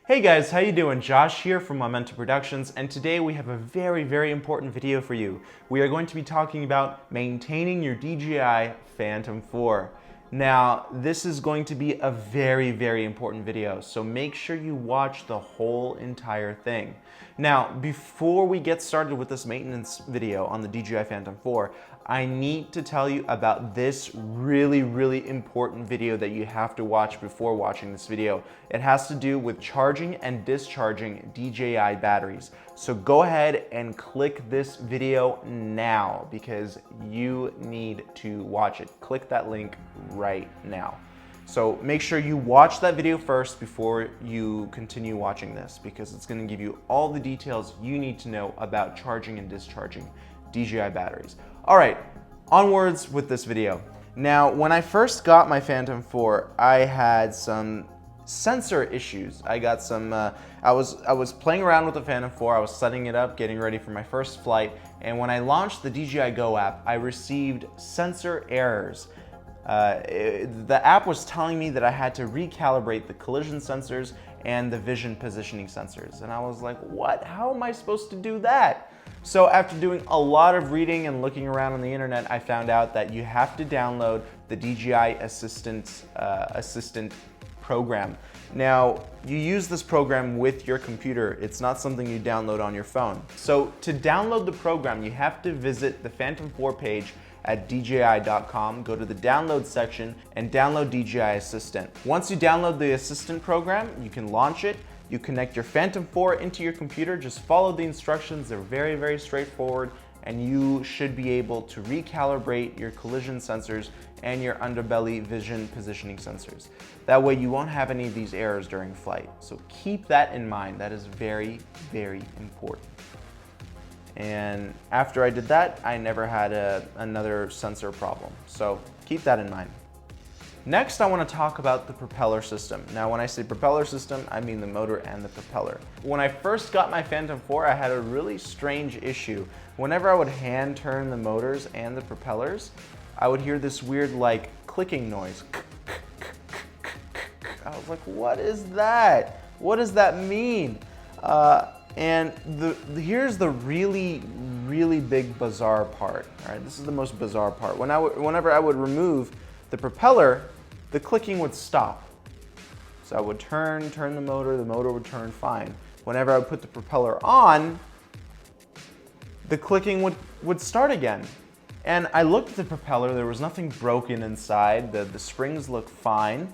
Hey guys, how you doing? Josh here from Memento Productions, and today we have a very important video for you. We are going to be talking about maintaining your DJI Phantom 4. Now, this is going to be a very important video, so make sure you watch the whole entire thing. Now, before we get started with this maintenance video on the DJI Phantom 4, I need to tell you about this really important video that you have to watch before watching this video. It has to do with charging and discharging DJI batteries. So go ahead and click this video now because you need to watch it. Click that link right now. So make sure you watch that video first before you continue watching this because it's going to give you all the details you need to know about charging and discharging DJI batteries. All right, onwards with this video. Now, when I first got my Phantom 4, I had some sensor issues. I got some, I was playing around with the Phantom 4, I was setting it up, getting ready for my first flight, and when I launched the DJI Go app, I received sensor errors. The app was telling me that I had to recalibrate the collision sensors and the vision positioning sensors. And I was like, what? How am I supposed to do that? So after doing a lot of reading and looking around on the internet, I found out that you have to download the DJI Assistant program. Now, you use this program with your computer. It's not something you download on your phone. So to download the program, you have to visit the Phantom 4 page at DJI.com, go to the download section and download DJI Assistant. Once you download the Assistant program, you can launch it. You connect your Phantom 4 into your computer, just follow the instructions, they're very straightforward, and you should be able to recalibrate your collision sensors and your underbelly vision positioning sensors. That way you won't have any of these errors during flight. So keep that in mind, that is very important. And after I did that, I never had another sensor problem. So keep that in mind. Next, I want to talk about the propeller system. Now, when I say propeller system, I mean the motor and the propeller. When I first got my Phantom 4, I had a really strange issue. Whenever I would hand turn the motors and the propellers, I would hear this weird like clicking noise. I was like, what is that? What does that mean? And here's the really big bizarre part. All right, this is the most bizarre part. Whenever I would remove the propeller, the clicking would stop. So I would turn the motor would turn fine. Whenever I would put the propeller on, the clicking would start again. And I looked at the propeller, there was nothing broken inside, the springs looked fine.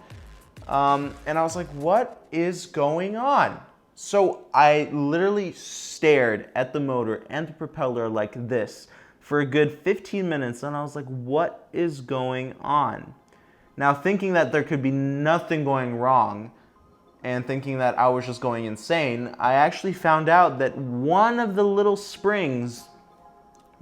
And I was like, what is going on? So I literally stared at the motor and the propeller like this for a good 15 minutes, and I was like, what is going on? Now, thinking that there could be nothing going wrong and thinking that I was just going insane, I actually found out that one of the little springs,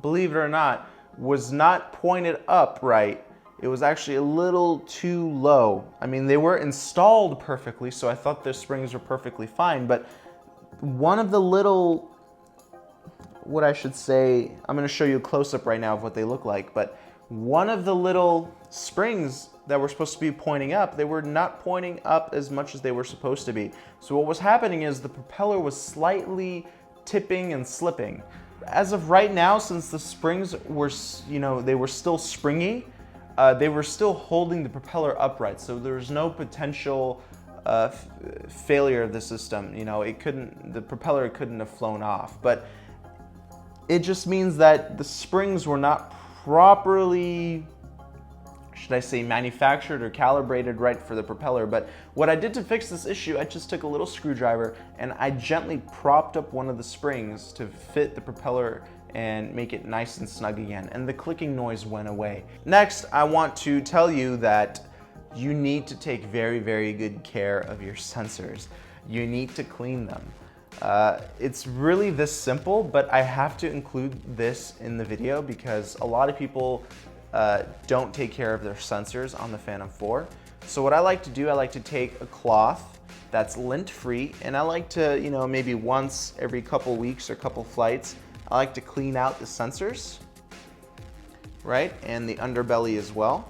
believe it or not, was not pointed up right. It was actually a little too low. I mean, they were installed perfectly, so I thought the springs were perfectly fine, but one of the little, what I should say, I'm gonna show you a close-up right now of what they look like, but one of the little springs that were supposed to be pointing up, they were not pointing up as much as they were supposed to be. So what was happening is the propeller was slightly tipping and slipping. As of right now, since the springs were, they were still springy, they were still holding the propeller upright, so there was no potential failure of the system. The propeller couldn't have flown off, but it just means that the springs were not properly, should I say, manufactured or calibrated right for the propeller. But what I did to fix this issue, I just took a little screwdriver and I gently propped up one of the springs to fit the propeller and make it nice and snug again, and the clicking noise went away. Next, I want to tell you that you need to take very good care of your sensors. You need to clean them. It's really this simple, but I have to include this in the video because a lot of people don't take care of their sensors on the Phantom 4. So what I like to do, I like to take a cloth that's lint-free, and I like to, maybe once every couple weeks or couple flights, I like to clean out the sensors, right? And the underbelly as well.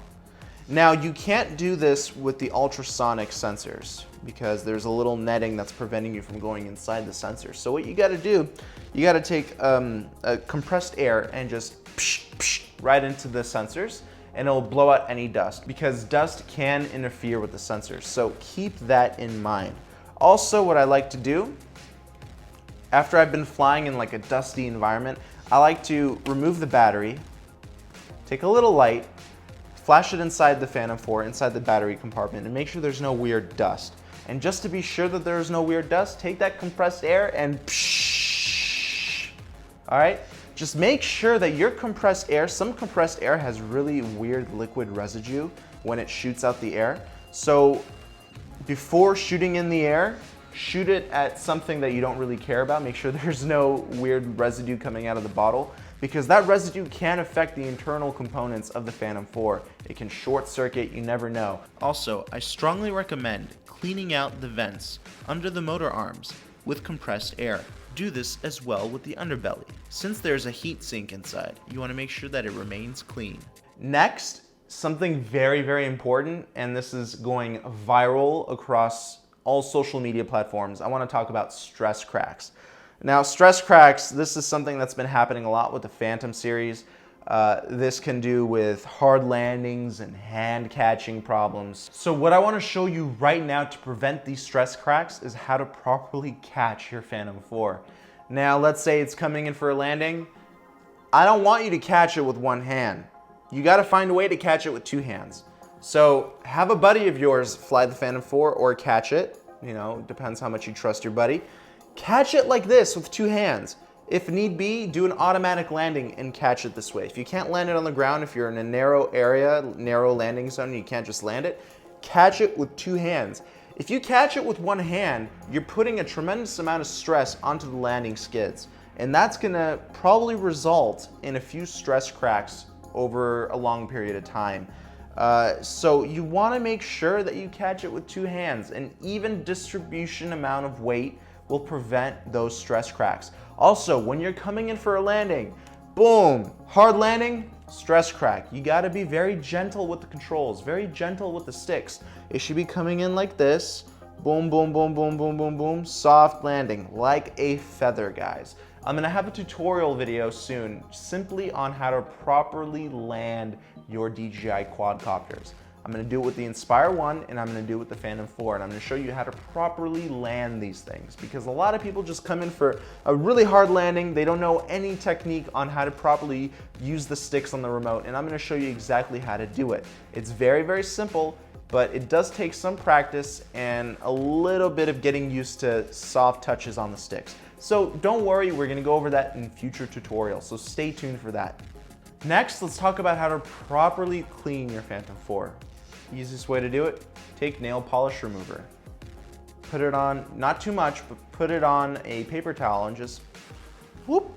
Now you can't do this with the ultrasonic sensors because there's a little netting that's preventing you from going inside the sensor. So what you gotta do, you gotta take a compressed air and just right into the sensors, and it'll blow out any dust because dust can interfere with the sensors. So keep that in mind. Also, what I like to do, after I've been flying in like a dusty environment, I like to remove the battery, take a little light, flash it inside the Phantom 4, inside the battery compartment, and make sure there's no weird dust. And just to be sure that there's no weird dust, take that compressed air and all right? Just make sure that your compressed air, some compressed air has really weird liquid residue when it shoots out the air. So before shooting in the air, shoot it at something that you don't really care about. Make sure there's no weird residue coming out of the bottle, because that residue can affect the internal components of the Phantom 4. It can short circuit, you never know. Also, I strongly recommend cleaning out the vents under the motor arms with compressed air. Do this as well with the underbelly. Since there's a heat sink inside, you want to make sure that it remains clean. Next, something very, very important, and this is going viral across all social media platforms. I want to talk about stress cracks. Now, stress cracks, this is something that's been happening a lot with the Phantom series. This can do with hard landings and hand catching problems. So what I want to show you right now to prevent these stress cracks is how to properly catch your Phantom 4. Now, let's say it's coming in for a landing. I don't want you to catch it with one hand. You got to find a way to catch it with two hands. So have a buddy of yours fly the Phantom 4 or catch it. You know, depends how much you trust your buddy. Catch it like this with two hands. If need be, do an automatic landing and catch it this way. If you can't land it on the ground, if you're in a narrow area, narrow landing zone, you can't just land it, catch it with two hands. If you catch it with one hand, you're putting a tremendous amount of stress onto the landing skids. And that's gonna probably result in a few stress cracks over a long period of time. So you wanna make sure that you catch it with two hands. An even distribution amount of weight will prevent those stress cracks. Also, when you're coming in for a landing, boom, hard landing, stress crack. You gotta be very gentle with the controls, very gentle with the sticks. It should be coming in like this, boom, boom, boom, boom, boom, boom, boom, soft landing, like a feather, guys. I'm gonna have a tutorial video soon simply on how to properly land your DJI quadcopters. I'm gonna do it with the Inspire 1 and I'm gonna do it with the Phantom 4, and I'm gonna show you how to properly land these things, because a lot of people just come in for a really hard landing. They don't know any technique on how to properly use the sticks on the remote, and I'm gonna show you exactly how to do it. It's very, very simple, but it does take some practice and a little bit of getting used to soft touches on the sticks. So don't worry, we're gonna go over that in future tutorials, so stay tuned for that. Next, let's talk about how to properly clean your Phantom 4. Easiest way to do it, take nail polish remover. Put it on, not too much, but put it on a paper towel and just whoop,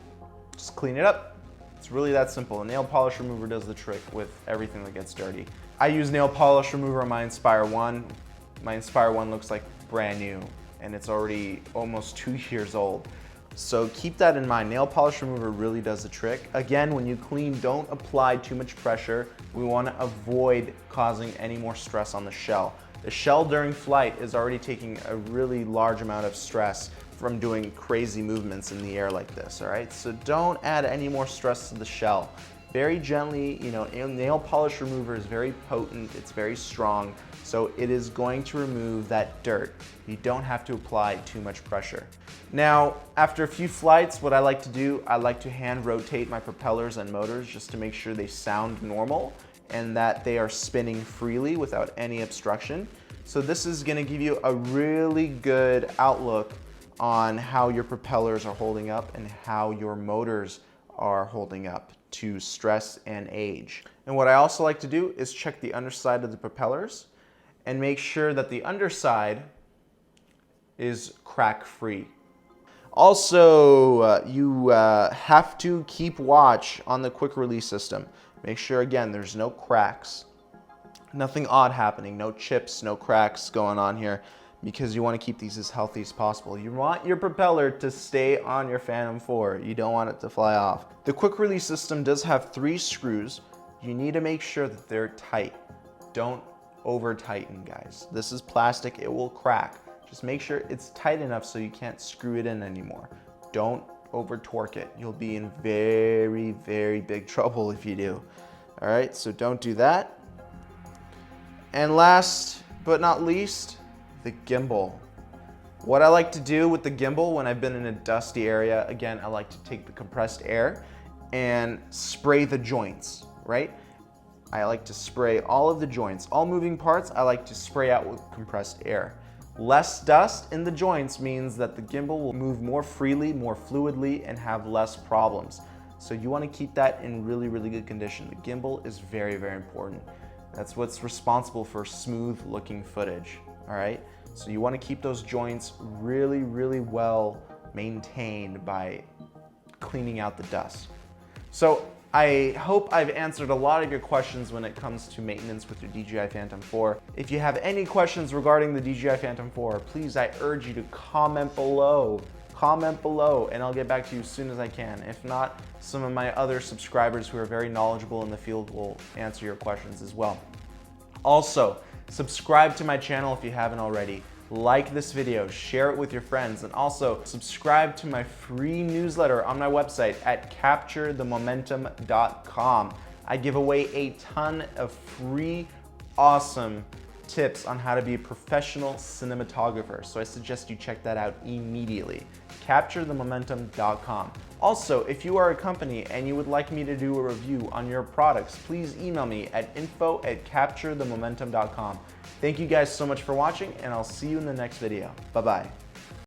just clean it up. It's really that simple. A nail polish remover does the trick with everything that gets dirty. I use nail polish remover on my Inspire 1. My Inspire 1 looks like brand new, and it's already almost 2 years old. So keep that in mind. Nail polish remover really does the trick. Again, when you clean, don't apply too much pressure. We want to avoid causing any more stress on the shell. The shell during flight is already taking a really large amount of stress from doing crazy movements in the air like this, all right? So don't add any more stress to the shell. Very gently, you know, nail polish remover is very potent, it's very strong, so it is going to remove that dirt. You don't have to apply too much pressure. Now, after a few flights, what I like to do, I like to hand rotate my propellers and motors just to make sure they sound normal and that they are spinning freely without any obstruction. So this is gonna give you a really good outlook on how your propellers are holding up and how your motors are holding up to stress and age. And what I also like to do is check the underside of the propellers and make sure that the underside is crack-free. Also, you have to keep watch on the quick release system. Make sure, again, there's no cracks, nothing odd happening, no chips, no cracks going on here, because you want to keep these as healthy as possible. You want your propeller to stay on your Phantom 4. You don't want it to fly off. The quick release system does have 3 screws. You need to make sure that they're tight. don't over tighten, guys. This is plastic, it will crack. Just make sure it's tight enough so you can't screw it in anymore. Don't over torque it. You'll be in very, very big trouble if you do. All right, so don't do that. And last but not least, the gimbal. What I like to do with the gimbal when I've been in a dusty area, again, I like to take the compressed air and spray the joints, right? I like to spray all of the joints, all moving parts, I like to spray out with compressed air. Less dust in the joints means that the gimbal will move more freely, more fluidly, and have less problems. So you want to keep that in really, really good condition. The gimbal is very, very important. That's what's responsible for smooth looking footage, all right? So you want to keep those joints really, really well maintained by cleaning out the dust. So I hope I've answered a lot of your questions when it comes to maintenance with your DJI Phantom 4. If you have any questions regarding the DJI Phantom 4, please, I urge you to comment below. Comment below and I'll get back to you as soon as I can. If not, some of my other subscribers who are very knowledgeable in the field will answer your questions as well. Also, subscribe to my channel if you haven't already. Like this video, share it with your friends, and also subscribe to my free newsletter on my website at capturethemomentum.com. I give away a ton of free, awesome tips on how to be a professional cinematographer, so I suggest you check that out immediately. capturethemomentum.com. Also, if you are a company and you would like me to do a review on your products, please email me at info@capturethemomentum.com. Thank you guys so much for watching, and I'll see you in the next video. Bye-bye.